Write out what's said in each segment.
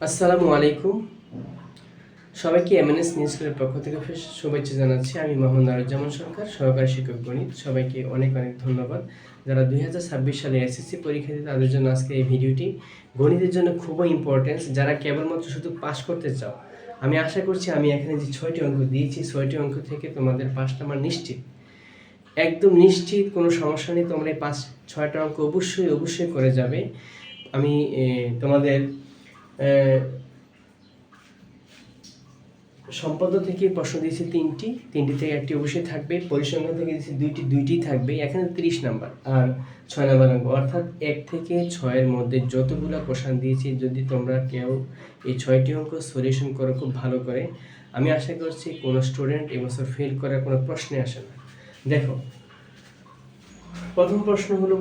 আসসালামু আলাইকুম। সবাইকে এমএনএস নিউজ স্কুলের পক্ষ থেকে শুভেচ্ছা জানাচ্ছি। আমি মোহাম্মদ নারুজ্জামান সরকার, সহকারী শিক্ষক গণিত। সবাইকে অনেক অনেক ধন্যবাদ। যারা 2026 সালে এসএসসি পরীক্ষা দিতে তাদের জন্য আজকে এই ভিডিওটি গণিতের জন্য খুবই ইম্পর্টেন্স। যারা কেবলমাত্র শুধু পাস করতে চাও, আমি আশা করছি আমি এখানে যে 6টি অঙ্ক দিয়েছি 6টি অঙ্ক থেকে তোমাদের 5 নাম্বার নিশ্চিত, একদম নিশ্চিত, কোনো সমস্যা নেই। তোমরা এই 6টা অঙ্ক অবশ্যই করে যাবে। আমি তোমাদের সম্পদ থেকে প্রশ্ন দিয়েছি তিনটি থেকে একটি অবশ্যই থাকবে। পরিসংখ্যান থেকে দিয়েছি দুইটি থাকবে। এখানে 30 নাম্বার আর 6 নাম্বার অঙ্ক, অর্থাৎ 1 থেকে 6-এর মধ্যে যতগুলো কোশ্চেন দিয়েছি, যদি তোমরা কেউ এই 6টি অঙ্ক সলিউশন করো খুব ভালো করে, আমি আশা করছি কোনো স্টুডেন্ট এবছর ফেল করার কোনো প্রশ্নই আসে না। দেখো, প্রথম প্রশ্ন হলো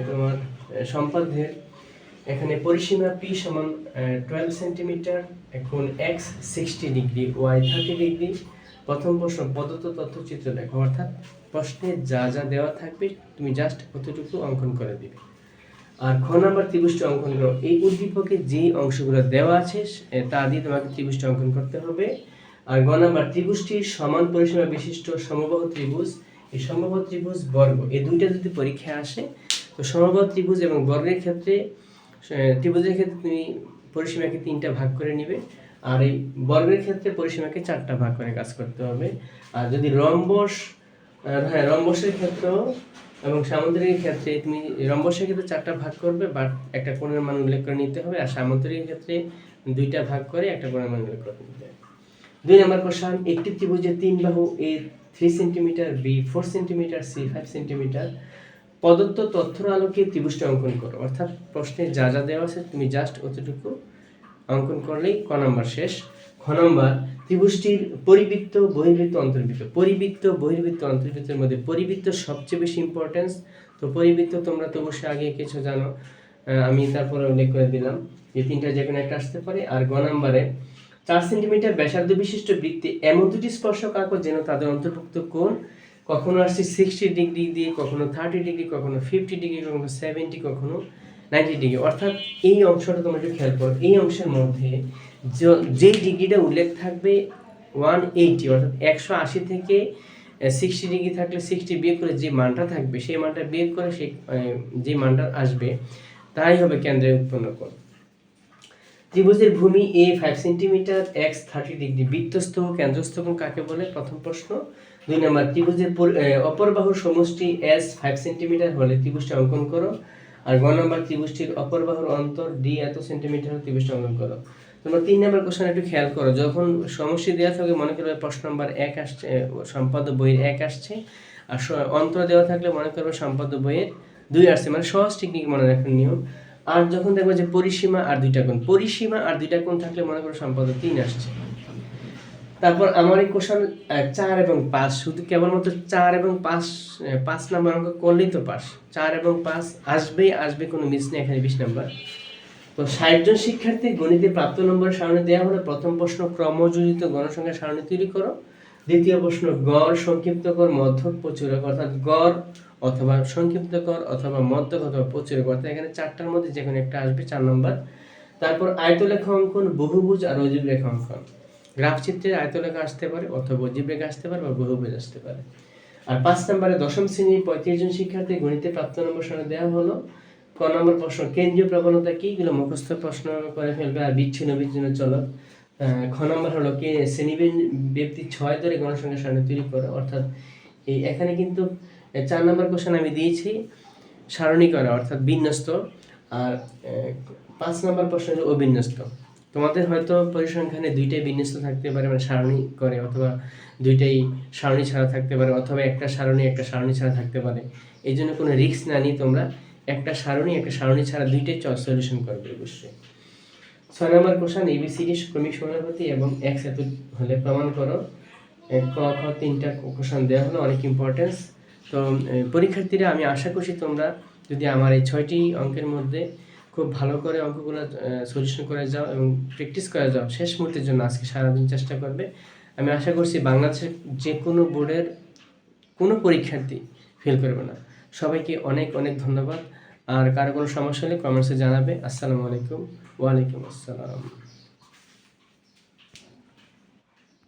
তোমার সম্পাদ্যের। এখানে পরিসীমা p সমান 12 সেন্টিমিটার। এখন x 60 ডিগ্রি, y 30 ডিগ্রি। প্রথম প্রশ্ন, প্রদত্ত তথ্যচিত্র দেখো, অর্থাৎ প্রশ্নে যা যা দেওয়া থাকবে তুমি জাস্ট কতটুকু অঙ্কন করে দিবে। আর খ নাম্বার ত্রিভুজটি অঙ্কন করো। এই উদ্দীপকে যে অংশগুলো দেওয়া আছে তা দিয়ে তোমাকে ত্রিভুজটি অঙ্কন করতে হবে। আর গ নাম্বার, ত্রিভুজটির সমান পরিসীমা বিশিষ্ট সমবাহু ত্রিভুজ, এই সমবাহু ত্রিভুজ বর্গ, এই দুইটা যদি পরীক্ষায় আসে তো সমবাহু ত্রিভুজ এবং বর্গের ক্ষেত্রে, ত্রিভুজের ক্ষেত্রে তুমি পরিসীমাকে 3টা ভাগ করে নিবে, আর এই বর্গের ক্ষেত্রে পরিসীমাকে 4টা ভাগ করে কাজ করতে হবে। আর যদি রম্বসের ক্ষেত্রেও এবং সামুদ্রিকের ক্ষেত্রে তুমি রম্বসের ক্ষেত্রে 4টা ভাগ করবে, বাট একটা কোণের মান উল্লেখ করে নিতে হবে। আর সামুদ্রিকের ক্ষেত্রে 2টা ভাগ করে একটা কোণের মান উল্লেখ করে নিতে হবে। 2 নম্বর কোশ্চেন, একটি ত্রিভুজের 3 বাহু a 3 centimetre, b 4 centimetre, c 5 centimetre. প্রদত্ত তথ্যের আলোকে ত্রিভুজটি অঙ্কন করো। অর্থাৎ প্রশ্নে যা যা দেওয়া আছে তুমি জাস্ট অতটুকু অঙ্কন করলেই ক নাম্বার শেষ। খ নাম্বার, ত্রিভুজটির পরিবৃত্ত, বহির্বৃত্ত, অন্তর্বৃত্ত। পরিবৃত্ত, বহির্বৃত্ত, অন্তর্বৃত্তের মধ্যে পরিবৃত্ত সবচেয়ে বেশি ইম্পর্টেন্স। তো পরিবৃত্ত তোমরা তো অবশ্যই আগে কিছু জানো, আমি তারপরে উল্লেখ করে দিলাম যে 3টা যে কোনো একটা আসতে পারে। আর গ নাম্বারে, 4 সেন্টিমিটার ব্যাসার্ধ বিশিষ্ট বৃত্তে এমন দুটি স্পর্শক আঁকো যেন তাদের অন্তর্ভুক্ত কোণ কখনো আসছে 60 ডিগ্রি দিয়ে, কখনো 30 ডিগ্রি, কখনো 50 ডিগ্রি, কখনো 70, কখনো 90 ডিগ্রি। অর্থাৎ এই অংশটা তোমরা একটু খেয়াল করো, এই অংশের মধ্যে যেই ডিগ্রিটা উল্লেখ থাকবে 180, অর্থাৎ 180 থেকে 60 ডিগ্রি থাকলে 60 বিয়োগ করে যে মানটা থাকবে সেই মানটা বিয়োগ করে সেই যে মানটা আসবে তাই হবে কেন্দ্রের উৎপন্ন কোণ। ত্রিভুজের ভূমি a 5 সেন্টিমিটার, x 30 ডিগ্রি। বৃত্তস্থ ও কেন্দ্রস্থ কোণ কাকে বলে? প্রথম প্রশ্ন। 2 নম্বর, ত্রিভুজের অপর বাহুর সমষ্টি s 5 সেন্টিমিটার হলে ত্রিভুজটি অঙ্কন করো। আর গ নম্বর, ত্রিভুজটির অপর বাহুর অন্তর d এত সেন্টিমিটার হলে ত্রিভুজটি অঙ্কন করো। তোমরা 3 নম্বর কোশ্চেন একটু খেয়াল করো, যখন সমষ্টি দেওয়া থাকে মনে করবে প্রশ্ন নম্বর 1 আসছে, সম্পাদ্য বইয়ের 1 আসছে, আর অন্তর দেওয়া থাকলে মনে করবে সম্পাদ্য বইয়ের 2 আসছে, মানে সহজ টেকনিক মনে রাখার নিয়ম। আর যখন দেখবো যে পরিসীমা আর 2টা কোণ, পরিসীমা আর 2টা কোণ থাকলে মনে করো সম্পাদ্য 3 আসছে। তারপর আমার এই কোশ্চেন 4 এবং 5, শুধু কেবলমাত্র 4 এবং 5 নাম্বার অঙ্ক করলেই তো পাস। 4 এবং 5 আসবে, কোনো মিস নেই এখানে। 20 নাম্বার। তো 60 জন শিক্ষার্থী গণিতে প্রাপ্ত নম্বরের সারণী দেওয়া হলো। প্রথম প্রশ্ন, ক্রমযোজিত গণসংখ্যার সারণী তৈরি করো। দ্বিতীয় প্রশ্ন, গড়, সংক্ষিপ্তকর, মধ্যক, প্রচুরক। অর্থাৎ গড় অথবা সংক্ষিপ্তকর অথবা মধ্যক অথবা প্রচুরক, অর্থাৎ এখানে 4টার মধ্যে যে কোনো একটা আসবে, 4 নম্বর। তারপর আয়তলেখা অঙ্কন, বহুভুজ আর অজীব রেখা অঙ্কন। গ্রাফ চিত্রে আয়তলেখা আসতে পারে অথবা অজীব রেখা আসতে পারে বা বহুভুজ আসতে পারে। আর 5 নম্বরে দশম শ্রেণীর 35 জন শিক্ষার্থী গণিতে প্রাপ্ত নম্বর সারণী দেওয়া হলো। ক নম্বর প্রশ্ন, কেন্দ্রীয় প্রবণতা কি? এগুলো মুখস্থ প্রশ্ন করে ফেলবে। আর বিচ্ছিন্ন চলক। খ নম্বর হলো কি, শ্রেণী ব্যক্তি 6 ধরে গণসংখ্যা সারণী তৈরি করো। অর্থাৎ এই এখানে কিন্তু 4 নম্বর কোশ্চেন আমি দিয়েছি সারণী করা, অর্থাৎ বিন্যস্ত। আর 5 নম্বর প্রশ্ন হলো অবিন্যস্ত। তোমাদের হয়তো পরিসংখ্যানে 2টাই বিন্যস্ত থাকতে পারে, মানে সারণী করে, অথবা 2টাই সারণী ছাড়া থাকতে পারে, অথবা একটা সারণী ছাড়া থাকতে পারে। এই জন্য কোনো রিস্ক না নিয়ে তোমরা একটা সারণী ছাড়া 2টাই সলিউশন করবে অবশ্যই। 6 নম্বর কোশ্চেন, এবিসিডি ক্রমিক সমানুপাতি এবং x এত হলে প্রমাণ করো। ক খ 3টা কোশ্চেন দেওয়া হলো, অনেক ইম্পর্টেন্স। তো পরীক্ষার্থীরা, আমি আশা করছি তোমরা যদি আমার এই 6টি অঙ্কের মধ্যে খুব ভালো করে অঙ্কগুলো সলিউশন করে যাও এবং প্র্যাকটিস করে যাও, শেষ মুহূর্তের জন্য আজকে সারাদিন চেষ্টা করবে। আমি আশা করছি বাংলাদেশের যে কোনো বোর্ডের কোনো পরীক্ষার্থী ফেল করবে না। সবাইকে অনেক অনেক ধন্যবাদ। আর কারো কোনো সমস্যা হলে কমেন্টসে জানাবে। আসসালামু আলাইকুম। ওয়ালাইকুম আসসালাম।